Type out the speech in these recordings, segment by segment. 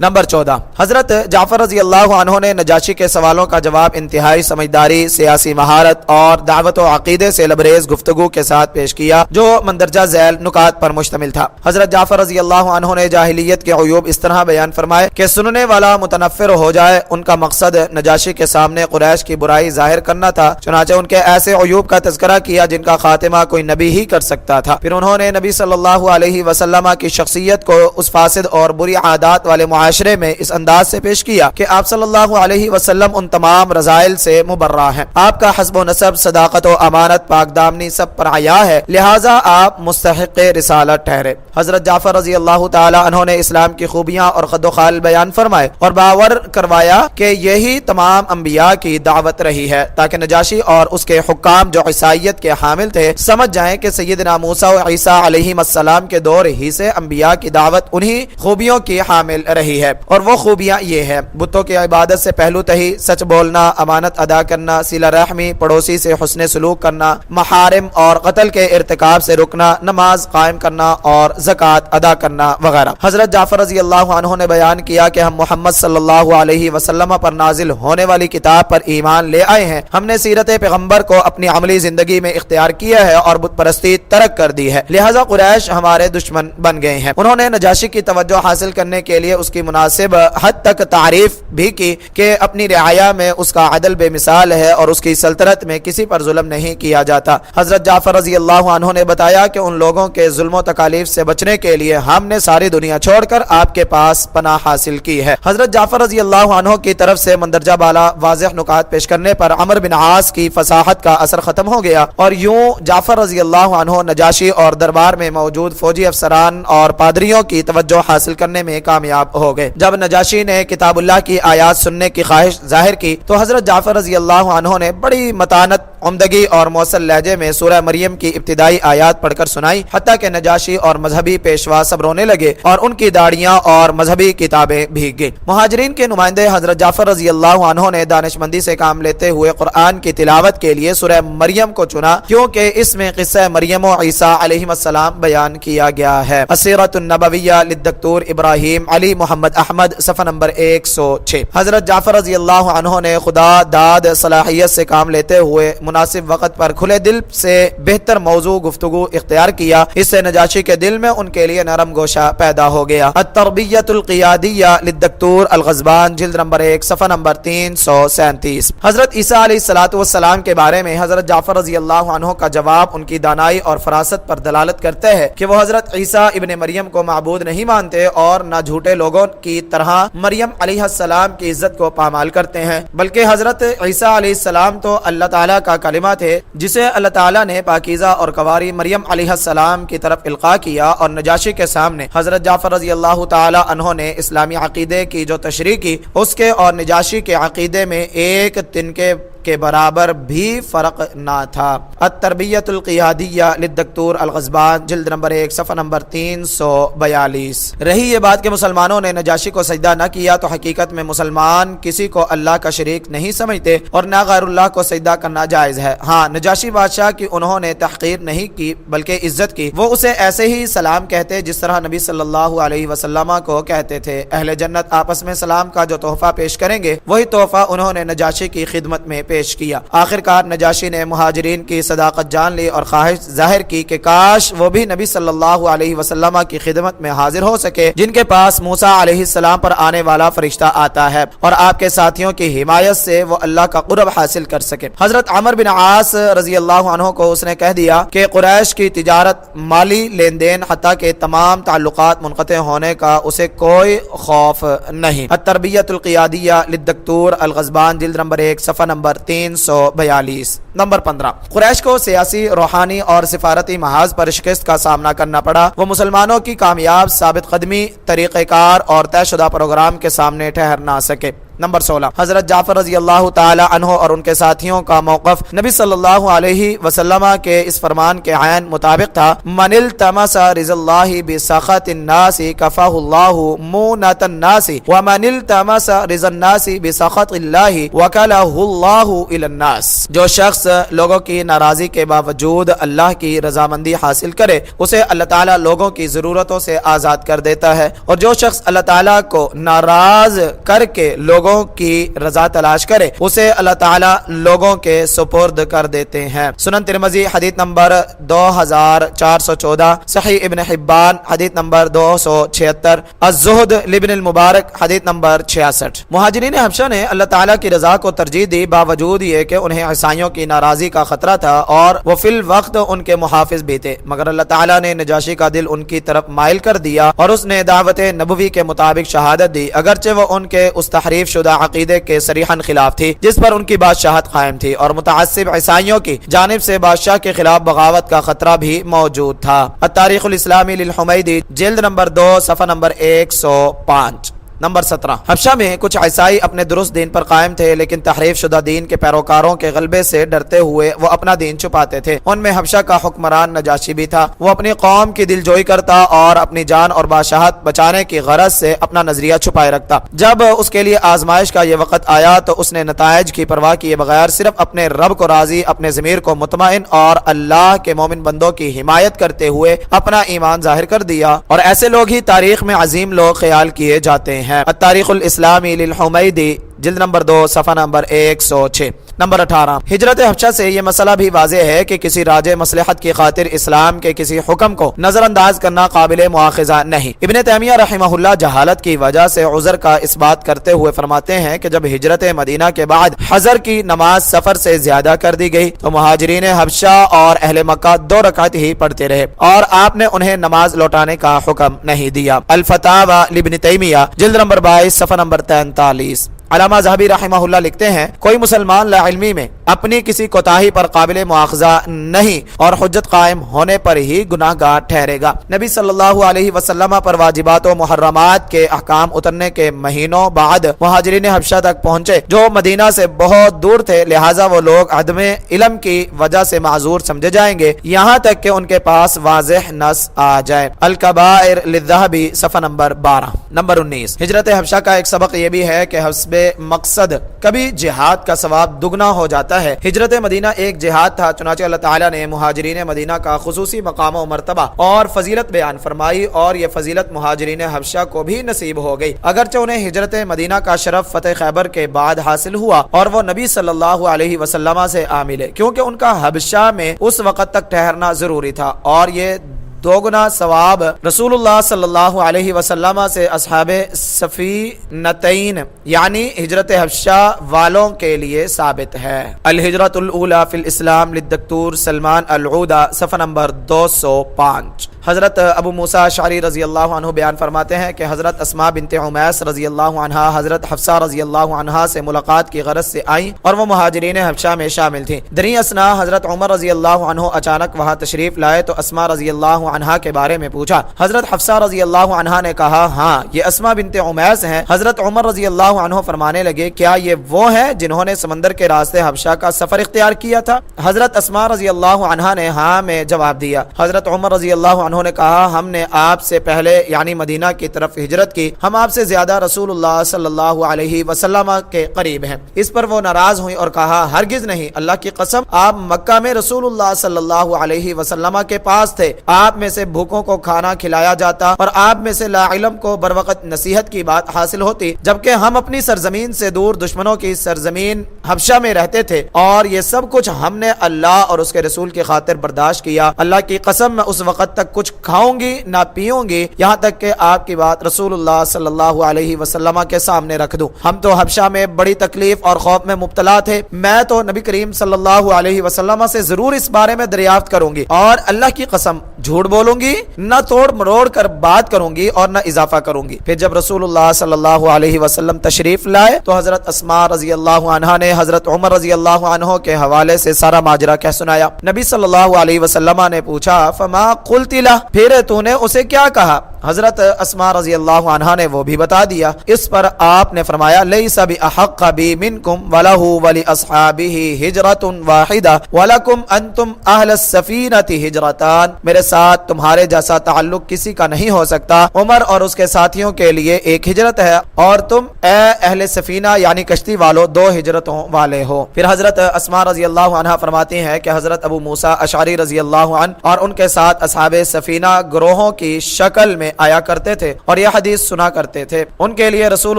Number 14، حضرت جعفر رضی اللہ عنہ نے نجاشی کے سوالوں کا جواب انتہائی سمجھداری، سیاسی مہارت اور دعوت و عقیدے سے لبریز گفتگو کے ساتھ پیش کیا جو مندرجہ ذیل نکات پر مشتمل تھا۔ حضرت جعفر رضی اللہ عنہ نے جاہلیت کے عیوب اس طرح بیان فرمائے کہ سننے والا متنفر ہو جائے۔ ان کا مقصد نجاشی کے سامنے قریش کی برائی ظاہر کرنا تھا، چنانچہ ان کے ایسے عیوب کا تذکرہ کیا جن کا خاتمہ کوئی نبی ہی کر سکتا تھا۔ پھر انہوں نے نبی صلی اللہ علیہ وسلم کی شخصیت کو اس فاسد اور بری عادات والے معاشرے میں اس انداز سے پیش کیا کہ آپ صلی اللہ علیہ وسلم ان تمام رذائل سے مبرہ ہیں۔ آپ کا حسب و نسب، صداقت و امانت، پاک دامنی سب پر عیا ہے، لہٰذا آپ مستحق رسالت ٹھہرے۔ حضرت جعفر رضی اللہ تعالی عنہ نے اسلام کی خوبیاں اور خد و خال بیان فرمائے اور باور کروایا کہ یہی تمام انبیاء کی دعوت رہی ہے، تاکہ نجاشی اور اس کے حکام جو عیسائیت کے حامل تھے سمجھ جائیں کہ سیدنا موسیٰ و عیسیٰ علیہ السلام کے دور ہی سے انبیاء کی دعوت انہی خوبیوں کی حامل رہی ہے، اور وہ خوبیاں یہ ہے: بتوں کی عبادت سے پہلو تہی، سچ بولنا، امانت ادا کرنا، صلہ رحمی، پڑوسی سے حسن سلوک کرنا، محارم اور قتل کے ارتکاب سے رکنا، نماز قائم کرنا اور زکوٰۃ ادا کرنا وغیرہ۔ حضرت جعفر رضی اللہ عنہ نے بیان کیا کہ ہم محمد صلی اللہ علیہ وسلم پر نازل ہونے والی کتاب پر ایمان لے آئے ہیں، ہم نے سیرت پیغمبر کو اپنی عملی زندگی میں اختیار کیا ہے اور بت پرستی ترک کر دی ہے، لہذا قریش ہمارے دشمن بن گئے ہیں۔ انہوں نے نجاشی کی توجہ حاصل کرنے کے لیے اس کی مناسب حد تک تعریف بھی کی کہ اپنی رعایا میں اس کا عدل بے مثال ہے اور اس کی سلطنت میں کسی پر ظلم نہیں کیا جاتا۔ حضرت جعفر رضی اللہ عنہ نے بتایا کہ ان لوگوں کے ظلم و تکالیف سے بچنے کے لیے ہم نے ساری دنیا چھوڑ کر آپ کے پاس پناہ حاصل کی ہے۔ حضرت جعفر رضی اللہ عنہ کی طرف سے مندرجہ بالا واضح نکات پیش کرنے پر عمرو بن عاص کی فصاحت کا اثر ختم ہو گیا اور یوں جعفر رضی اللہ عنہ نجاشی اور دربار میں موجود فوجی افسران اور پادریوں کی توجہ حاصل کرنے میں کامیاب ہو گئے۔ جب نجاشی نے کتاب اللہ کی آیات سننے کی خواہش ظاہر کی تو حضرت جعفر رضی اللہ عنہ نے بڑی متانت، عمدگی اور موصل لہجے میں سورہ مریم کی ابتدائی آیات پڑھ کر سنائی، حتیٰ کہ نجاشی اور مذہبی پیشوا سب رونے لگے اور ان کی داڑیاں اور مذہبی کتابیں بھیگ گئیں۔ مہاجرین کے نمائندے حضرت جعفر رضی اللہ عنہ نے دانش مندی سے کام لیتے ہوئے قرآن کی تلاوت کے لیے سورہ مریم کو چنا، کیونکہ اس میں قصہ مریم و عیسیٰ علیہ السلام بیان کیا گیا ہے۔ السیرۃ النبویہ للدکتور ابراہیم علی محمد احمد، صفحہ نمبر 106۔ حضرت جعفر رضی اللہ عنہ نے خدا داد صلاحیت سے کام لیتے ہوئے مناسب وقت پر کھلے دل سے بہتر موضوع گفتگو اختیار کیا، اس سے نجاشی کے دل میں ان کے لیے نرم گوشہ پیدا ہو گیا۔ التربیۃ القیادیہ للدکتور الغضبان، جلد نمبر 1، صفحہ نمبر 337۔ حضرت عیسیٰ علیہ السلام کے بارے میں حضرت جعفر رضی اللہ عنہ کا جواب ان کی دانائی اور فراست پر دلالت کرتے ہیں کہ وہ حضرت عیسیٰ ابن مریم کو معبود نہیں مانتے اور نہ جھوٹے لوگوں کی طرح مریم علیہ السلام کی عزت کو پامال کرتے ہیں، بلکہ حضرت عیسیٰ علیہ السلام تو اللہ تعالیٰ کا کلمہ تھے جسے اللہ تعالیٰ نے پاکیزہ اور کنواری مریم علیہ السلام کی طرف القاء کیا، اور نجاشی کے سامنے حضرت جعفر رضی اللہ تعالی عنہ نے اسلامی عقیدے کی جو تشریح کی، اس کے اور نجاشی کے عقیدے میں ایک تنکے کے برابر بھی فرق نہ تھا۔ التربیۃ القیادیہ للدکتور الغضبان، جلد نمبر 1، صفحہ نمبر 342۔ رہی یہ بات کہ مسلمانوں نے نجاشی کو سجدہ نہ کیا، تو حقیقت میں مسلمان کسی کو اللہ کا شریک نہیں سمجھتے اور نہ غیر اللہ کو سجدہ کرنا جائز ہے۔ ہاں، نجاشی بادشاہ کی انہوں نے تحقیر نہیں کی بلکہ عزت کی، وہ اسے ایسے ہی سلام کہتے جس طرح نبی صلی اللہ علیہ وسلم کو کہتے تھے۔ اہل جنت آپس میں سلام کا جو تحفہ پیش کریں گے وہی تحفہ انہوں نے نجاشی کی خدمت میں پیش کیا۔ آخر کار نجاشی نے مہاجرین کی صداقت جان لی اور خواہش ظاہر کی کہ کاش وہ بھی نبی صلی اللہ علیہ وسلم کی خدمت میں حاضر ہو سکے جن کے پاس موسیٰ علیہ السلام پر آنے والا فرشتہ آتا ہے، اور آپ کے ساتھیوں کی حمایت سے وہ اللہ کا قرب حاصل کر سکے۔ حضرت عمرو بن عاص رضی اللہ عنہ کو اس نے کہہ دیا کہ قریش کی تجارت، مالی لین دین، حتیٰ کہ تمام تعلقات منقطع ہونے کا اسے کوئی خوف نہیں۔ التربیۃ القیادیہ للدکتور الغضبان، جلد نمبر 1، صفحہ نمبر 342۔ نمبر 15، قریش کو سیاسی، روحانی اور سفارتی محاذ پر شکست کا سامنا کرنا پڑا۔ وہ مسلمانوں کی کامیاب ثابت قدمی، طریقہ کار اور طے شدہ پروگرام کے سامنے ٹھہر نہ سکے۔ نمبر 16 حضرت جعفر رضی اللہ تعالی عنہ اور ان کے ساتھیوں کا موقف نبی صلی اللہ علیہ وسلم کے اس فرمان کے عین مطابق تھا، من التمس رضا اللہ بسخط الناس کفاہ اللہ مونۃ الناس ومن التمس رضا الناس بسخط اللہ وکلہ اللہ الی الناس۔ جو شخص لوگوں کی ناراضی کے باوجود اللہ کی رضامندی حاصل کرے اسے اللہ تعالیٰ لوگوں کی ضرورتوں سے آزاد کر دیتا ہے، اور جو شخص اللہ تعالیٰ کو ناراض کر کے لوگوں کی رضا تلاش کرے اسے اللہ تعالیٰ لوگوں کے سپرد کر دیتے ہیں۔ سنن ترمذی حدیث نمبر 2414، صحیح ابن حبان حدیث نمبر 276، الزہد لابن المبارک حدیث نمبر 66۔ مہاجرین حبشہ نے اللہ تعالیٰ کی رضا کو ترجیح دی باوجود یہ کہ انہیں عیسائیوں کی ناراضی کا خطرہ تھا اور وہ فی الوقت ان کے محافظ بھی تھے، مگر اللہ تعالیٰ نے نجاشی کا دل ان کی طرف مائل کر دیا اور اس نے دعوت نبوی کے مطابق شہادت دی، اگرچہ وہ ان کے اس تحریف شدہ عقیدے کے صریحاً خلاف تھی جس پر ان کی بادشاہت قائم تھی، اور متعصب عیسائیوں کی جانب سے بادشاہ کے خلاف بغاوت کا خطرہ بھی موجود تھا۔ التاریخ الاسلامی للحمیدی جلد نمبر 2 صفحہ نمبر 105۔ نمبر 17 حبشہ میں کچھ عیسائی اپنے درست دین پر قائم تھے، لیکن تحریف شدہ دین کے پیروکاروں کے غلبے سے ڈرتے ہوئے وہ اپنا دین چھپاتے تھے۔ ان میں حبشہ کا حکمران نجاشی بھی تھا۔ وہ اپنی قوم کی دلجوئی کرتا اور اپنی جان اور بادشاہت بچانے کی غرض سے اپنا نظریہ چھپائے رکھتا۔ جب اس کے لیے آزمائش کا یہ وقت آیا تو اس نے نتائج کی پرواہ کیے بغیر صرف اپنے رب کو راضی، اپنے ضمیر کو مطمئن اور اللہ کے مومن بندوں کی حمایت کرتے ہوئے اپنا ایمان ظاہر کر دیا، اور ایسے لوگ ہی تاریخ میں عظیم لوگ خیال کیے جاتے ہیں۔ التاریخ الاسلامی للحمیدی جلد نمبر 2 صفحہ نمبر 106۔ نمبر 18 ہجرت حبشہ سے یہ مسئلہ بھی واضح ہے کہ کسی راج مصلحت کی خاطر اسلام کے کسی حکم کو نظر انداز کرنا قابل مواخذہ نہیں۔ ابن تیمیہ رحمہ اللہ جہالت کی وجہ سے عذر کا اس بات کرتے ہوئے فرماتے ہیں کہ جب ہجرت مدینہ کے بعد حضر کی نماز سفر سے زیادہ کر دی گئی تو مہاجرین حبشہ اور اہل مکہ 2 رکعت ہی پڑھتے رہے اور آپ نے انہیں نماز لوٹانے کا حکم نہیں دیا۔ الفتاوی لابن تیمیہ جلد نمبر 22 صفحہ نمبر 43۔ علامہ ذہبی رحمہ اللہ لکھتے ہیں، کوئی مسلمان لا علمی میں اپنی کسی کوتاہی پر قابل مواخذہ نہیں اور حجت قائم ہونے پر ہی گناہ گار ٹھہرے گا۔ نبی صلی اللہ علیہ وسلم پر واجبات و محرمات کے احکام اترنے کے مہینوں بعد مہاجرین حبشہ تک پہنچے جو مدینہ سے بہت دور تھے، لہٰذا وہ لوگ عدم علم کی وجہ سے معذور سمجھے جائیں گے یہاں تک کہ ان کے پاس واضح نص آ جائے۔ الکبائر للذہبی صفحہ نمبر 12۔ نمبر 19 ہجرت حبشہ کا ایک سبق یہ بھی ہے کہ حسب مقصد کبھی جہاد کا ثواب دگنا ہو جاتا ہے۔ ہجرت مدینہ ایک جہاد تھا، چنانچہ اللہ تعالیٰ نے مہاجرین مدینہ کا خصوصی مقام و مرتبہ اور فضیلت بیان فرمائی، اور یہ فضیلت مہاجرین حبشہ کو بھی نصیب ہو گئی، اگرچہ انہیں ہجرت مدینہ کا شرف فتح خیبر کے بعد حاصل ہوا اور وہ نبی صلی اللہ علیہ وسلم سے آ ملے، کیونکہ ان کا حبشہ میں اس وقت تک ٹھہرنا ضروری تھا، اور یہ دوگنا ثواب رسول اللہ صلی اللہ علیہ وسلم سے اصحاب سفینتین یعنی ہجرت حبشہ والوں کے لیے ثابت ہے۔ الہجرت الاولی فی الاسلام للدکتور سلمان العودہ صفحہ نمبر 205۔ حضرت ابو موسیٰ اشعری رضی اللہ عنہ بیان فرماتے ہیں کہ حضرت اسماء بنت عمیس رضی اللہ عنہا حضرت حفصہ رضی اللہ عنہا سے ملاقات کی غرض سے آئیں اور وہ مہاجرین حبشہ میں شامل تھیں۔ دریں اثنا حضرت عمر رضی اللہ عنہ اچانک وہاں تشریف لائے تو اسماء رضی اللہ عنہا کے بارے میں پوچھا۔ حضرت حفصہ رضی اللہ عنہا نے کہا، ہاں یہ اسماء بنت عمیس ہیں۔ حضرت عمر رضی اللہ عنہ فرمانے لگے، کیا یہ وہ ہیں جنہوں نے سمندر کے راستے حبشہ کا سفر اختیار کیا تھا؟ حضرت اسماء رضی اللہ عنہا نے ہاں میں جواب دیا۔ حضرت عمر رضی اللہ عنہ نے کہا، ہم نے آپ سے پہلے یعنی مدینہ کی طرف ہجرت کی، ہم آپ سے زیادہ رسول اللہ صلی اللہ علیہ وسلم کے قریب ہیں۔ اس پر وہ ناراض ہوئی اور کہا، ہرگز نہیں، اللہ کی قسم آپ مکہ میں رسول اللہ صلی اللہ علیہ وسلم کے پاس تھے، آپ میں سے بھوکوں کو کھانا کھلایا جاتا اور آپ میں سے لا علم کو بر وقت نصیحت کی بات حاصل ہوتی، جبکہ ہم اپنی سرزمین سے دور دشمنوں کی سرزمین حبشہ میں رہتے تھے، اور یہ سب کچھ ہم نے اللہ اور اس کے رسول کی خاطر برداشت کیا۔ اللہ کی قسم میں اس وقت تک کچھ کھاؤں گی نہ پیوں گی یہاں تک کہ آپ کی بات رسول اللہ صلی اللہ علیہ وسلم کے سامنے رکھ دوں۔ ہم تو حبشہ میں بڑی تکلیف اور خوف میں مبتلا تھے، میں تو نبی کریم صلی اللہ علیہ وسلم سے ضرور اس بارے میں دریافت کروں گی، اور اللہ کی قسم جھوٹ بولوں گی، نہ توڑ مروڑ کر بات کروں گی اور نہ اضافہ کروں گی۔ پھر جب رسول اللہ صلی اللہ علیہ وسلم تشریف لائے تو حضرت اسماء رضی اللہ عنہا نے حضرت عمر رضی اللہ عنہ کے حوالے سے سارا ماجرا کہہ سنایا۔ نبی صلی اللہ علیہ وسلم نے پوچھا، فما قلت لہ، پھر تو نے اسے کیا کہا؟ حضرت اسماء رضی اللہ عنہا نے وہ بھی بتا دیا۔ اس پر آپ نے فرمایا لیس بأحق بی منکم ولہ ولاصحابہ ہجرۃ واحدہ ولکم انتم اہل السفینۃ ہجرتان، میرے ساتھ تمہارے جیسا تعلق کسی کا نہیں ہو سکتا، عمر اور اس کے ساتھیوں کے لیے ایک ہجرت ہے اور تم اے اہل سفینہ یعنی کشتی والو دو ہجرتوں والے ہو۔ پھر حضرت اسماء رضی اللہ عنہا فرماتی ہیں کہ حضرت ابو موسیٰ اشعری رضی اللہ عنہ اور ان کے ساتھ اصحاب سفینہ گروہوں کی شکل میں آیا کرتے تھے اور یہ حدیث سنا کرتے تھے۔ ان کے لیے رسول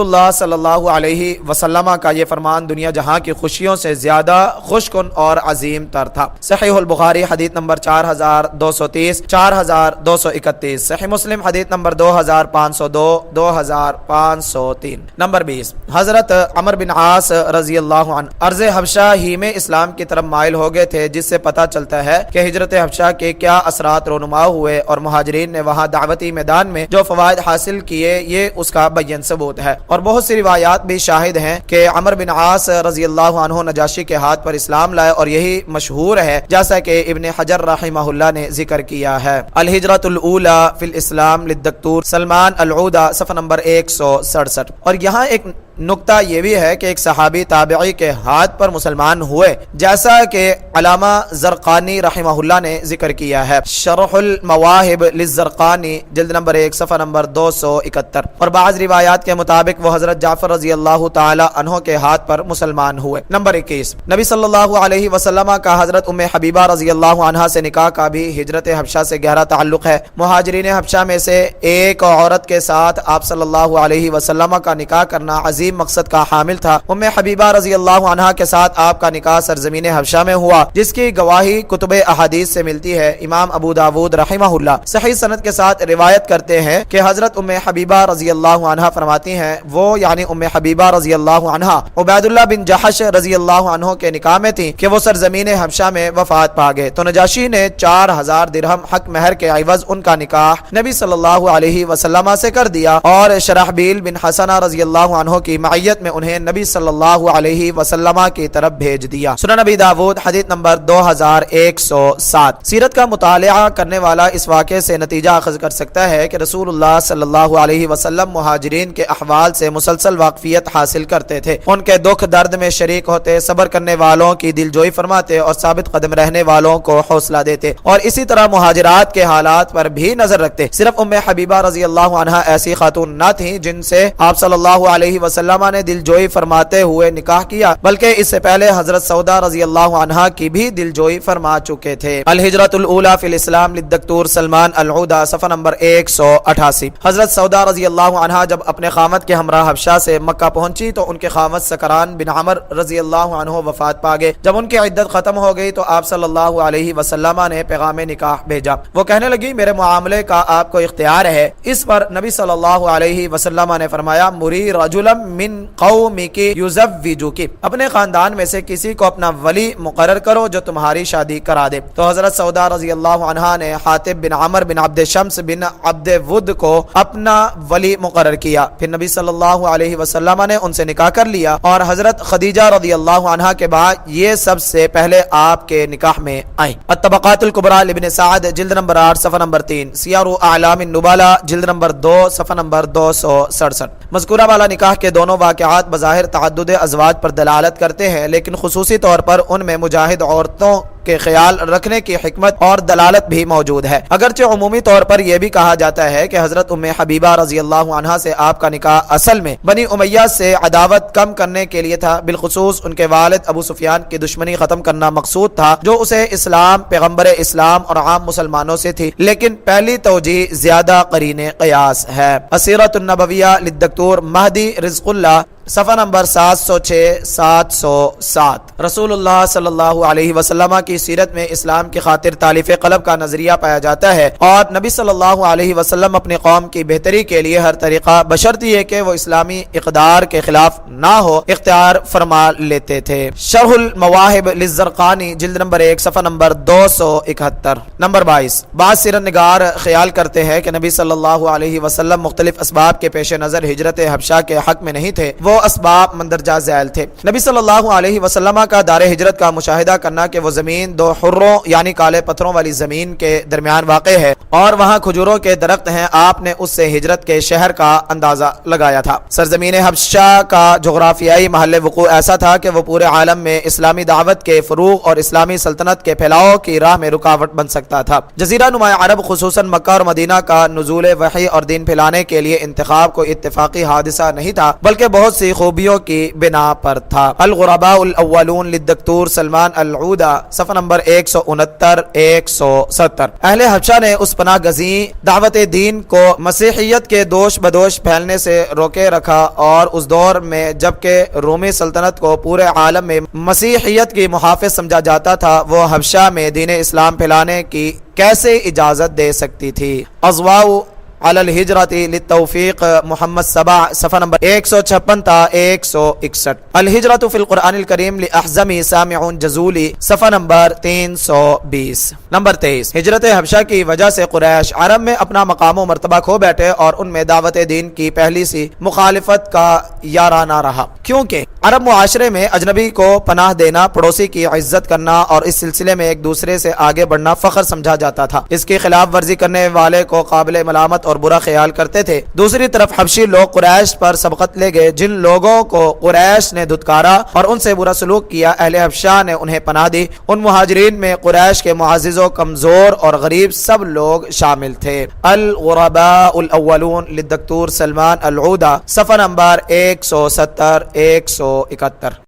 اللہ صلی اللہ علیہ وسلم کا یہ فرمان دنیا جہاں کی خوشیوں سے زیادہ خوشکن اور عظیم تر تھا۔ صحیح البخاری حدیث نمبر 4230، 4231، صحیح مسلم حدیث نمبر 2502، 2503۔ نمبر 20، حضرت عمر بن عاص رضی اللہ عنہ ارض حبشہ ہی میں اسلام کی طرف مائل ہو گئے تھے، جس سے پتہ چلتا ہے کہ ہجرت حبشہ کے کیا اثرات رونما ہوئے اور مہاجرین نے وہاں دعوتی میدان میں جو فوائد حاصل کیے، یہ اس کا بین ثبوت ہے۔ اور بہت سی روایات بھی شاہد ہیں کہ عمر بن عاص رضی اللہ عنہ نجاشی کے ہاتھ پر اسلام لائے، اور یہی مشہور ہے جیسا کہ ابن حجر رحمہ اللہ نے ذکر کیا ہے۔ الہجرۃ الاولی فی الاسلام للدکتور سلمان العودہ، صفحہ نمبر 167۔ اور یہاں ایک نقطہ یہ بھی ہے کہ ایک صحابی تابعی کے ہاتھ پر مسلمان ہوئے، جیسا کہ علامہ زرقانی رحمہ اللہ نے ذکر کیا ہے، شرح المواہب للزرقانی جلد نمبر 1 صفحہ نمبر 271۔ اور بعض روایات کے مطابق وہ حضرت جعفر رضی اللہ تعالی عنہ کے ہاتھ پر مسلمان ہوئے۔ نمبر 21، نبی صلی اللہ علیہ وسلم کا حضرت ام حبیبہ رضی اللہ عنہا سے نکاح کا بھی ہجرت حبشہ سے گہرا تعلق ہے۔ مہاجرین حبشہ میں سے ایک عورت کے ساتھ آپ صلی اللہ علیہ وسلم کا نکاح کرنا عظیم مقصد کا حامل تھا۔ ام حبیبہ رضی اللہ عنہا کے ساتھ آپ کا نکاح سرزمین حبشہ میں ہوا، جس کی گواہی کتب احادیث سے ملتی ہے۔ امام ابو داود رحمہ اللہ صحیح سند کے ساتھ روایت کرتے ہیں کہ حضرت ام حبیبہ رضی اللہ عنہا فرماتی ہیں، وہ یعنی ام حبیبہ رضی اللہ عنہا عبید اللہ بن جحش رضی اللہ عنہ کے نکاح میں تھی کہ وہ سرزمین حبشہ میں وفات پا گئے، تو نجاشی نے 4000 درہم حق مہر کے عوض ان کا نکاح نبی صلی اللہ علیہ وسلم سے کر دیا، اور شرحبیل بن حسنہ رضی اللہ عنہ کی معیت میں انہیں نبی صلی اللہ علیہ وسلم کی طرف بھیج دیا۔ سنن نبی داود حدیث نمبر 2107۔ سیرت کا مطالعہ کرنے والا اس واقعے سے نتیجہ اخذ کر سکتا ہے کہ رسول اللہ صلی اللہ علیہ وسلم مہاجرین کے احوال سے مسلسل واقفیت حاصل کرتے تھے، ان کے دکھ درد میں شریک ہوتے، صبر کرنے والوں کی دلجوئی فرماتے اور ثابت قدم رہنے والوں کو حوصلہ دیتے، اور اسی طرح مہاجرات کے حالات پر بھی نظر رکھتے۔ صرف ام حبیبہ رضی اللہ عنہا ایسی خاتون نہ تھیں جن سے آپ صلی اللہ علیہ وسلم نے دلجوئی فرماتے ہوئے نکاح کیا، بلکہ اس سے پہلے حضرت سودا رضی اللہ عنہا کی بھی دلجوئی فرما چکے تھے۔ الہجرۃ الاولی فی الاسلام للدکتور سلمان العودہ، صفحہ نمبر 188۔ حضرت سودا رضی اللہ عنہا جب اپنے خامد کے ہمراہ حبشہ سے مکہ پہنچی تو ان کے خامد سکران بن عمر رضی اللہ عنہ وفات پا گئے۔ جب ان کی عدت ختم ہو گئی تو آپ صلی اللہ علیہ وسلم نے پیغام نکاح بھیجا۔ وہ کہنے لگی میرے معاملے کا آپ کو اختیار ہے۔ اس پر نبی صلی اللہ علیہ وسلم نے فرمایا مری رجلا من قومک یزوجک، اپنے خاندان میں سے کسی کو اپنا ولی مقرر کرو جو تمہاری شادی کرا دے۔ تو حضرت سودا رضی اللہ عنہا نے حاتب بن عمر بن عبد شمس بن عبد ود کو اپنا ولی مقرر کیا، پھر نبی صلی اللہ علیہ وسلم نے ان سے نکاح کر لیا، اور حضرت خدیجہ رضی اللہ عنہا کے بعد یہ سب سے پہلے آپ کے نکاح میں آئیں۔ الطبقات الکبریٰ لابن سعد جلد نمبر 8 صفحہ نمبر 3، سیار اعلام النبلاء جلد نمبر 2 صفحہ نمبر 267۔ مذکورہ والا نکاح کے دونوں واقعات بظاہر تعدد ازواج پر دلالت کرتے ہیں، لیکن خصوصی طور پر ان میں مجاہد عورتوں کے خیال رکھنے کی حکمت اور دلالت بھی موجود ہے۔ اگرچہ عمومی طور پر یہ بھی کہا جاتا ہے کہ حضرت ام حبیبہ رضی اللہ عنہا سے آپ کا نکاح اصل میں بنی امیہ سے عداوت کم کرنے کے لیے تھا، بالخصوص ان کے والد ابو سفیان کی دشمنی ختم کرنا مقصود تھا جو اسے اسلام، پیغمبر اسلام اور عام مسلمانوں سے تھی، لیکن پہلی توجیہ زیادہ قرین قیاس ہے۔ السیرۃ النبویہ للدکتور مہدی رزق اللہ، صفحہ نمبر 706 707۔ رسول اللہ صلی اللہ علیہ وسلم کی سیرت میں اسلام کی خاطر تالیف قلب کا نظریہ پایا جاتا ہے، اور نبی صلی اللہ علیہ وسلم اپنی قوم کی بہتری کے لیے ہر طریقہ بشرط یہ کہ وہ اسلامی اقدار کے خلاف نہ ہو اختیار فرما لیتے تھے۔ شرح المواہب للزرقانی جلد نمبر 1 صفحہ نمبر 271۔ نمبر 22، بعض سیرت نگار خیال کرتے ہیں کہ نبی صلی اللہ علیہ وسلم مختلف اسباب کے پیش نظر ہجرت حبشہ کے حق میں نہیں تھے، وہ دو اسباب مندرجہ ذیل تھے۔ نبی صلی اللہ علیہ وسلم کا دار ہجرت کا مشاہدہ کرنا کہ وہ زمین دو حروں یعنی کالے پتھروں والی زمین کے درمیان واقع ہے اور وہاں کھجوروں کے درخت ہیں، آپ نے اس سے ہجرت کے شہر کا اندازہ لگایا تھا۔ سرزمین حبشہ کا جغرافیائی محل وقوع ایسا تھا کہ وہ پورے عالم میں اسلامی دعوت کے فروغ اور اسلامی سلطنت کے پھیلاؤ کی راہ میں رکاوٹ بن سکتا تھا۔ جزیرہ نما عرب خصوصاً مکہ اور مدینہ کا نزول وحی اور دین پھیلانے کے لیے انتخاب کو اتفاقی حادثہ نہیں تھا بلکہ بہت سی خوبیوں کی بنا پر تھا۔ الغرباء الاولون للدکتور سلمان العودہ، صفحہ نمبر 169-170۔ اہل حبشہ نے اس پناہ گزین دعوت دین کو مسیحیت کے دوش بدوش پھیلنے سے روکے رکھا اور اس دور میں جبکہ رومی سلطنت کو پورے عالم میں مسیحیت کی محافظ سمجھا جاتا تھا، وہ حبشہ میں دین اسلام پھیلانے کی کیسے اجازت دے سکتی تھی؟ اضواء علی الہجرت للتوفیق محمد سبع، صفحہ نمبر 156-161۔ الہجرت فی القرآن الکریم لأحزمی سامعون جزولی، صفحہ نمبر 320۔ نمبر 23، ہجرت حبشہ کی وجہ سے قریش عرب میں اپنا مقام و مرتبہ کھو بیٹھے اور ان میں دعوت دین کی پہلی سی مخالفت کا یارانہ رہا، کیونکہ عرب معاشرے میں اجنبی کو پناہ دینا، پڑوسی کی عزت کرنا اور اس سلسلے میں ایک دوسرے سے آگے بڑھنا فخر سمجھا جاتا تھا۔ اس کی خلاف ورزی کرنے والے کو قابل ملامت اور برا خیال کرتے تھے۔ دوسری طرف حبشی لوگ قریش پر سبقت لے گئے، جن لوگوں کو قریش نے دھتکارا اور ان سے برا سلوک کیا، اہل حبشہ نے انہیں پناہ دی۔ ان مہاجرین میں قریش کے معزز و کمزور اور غریب سب لوگ شامل تھے۔ الغرباء الاولون للدکتور سلمان العودہ، صفحہ نمبر 170-171۔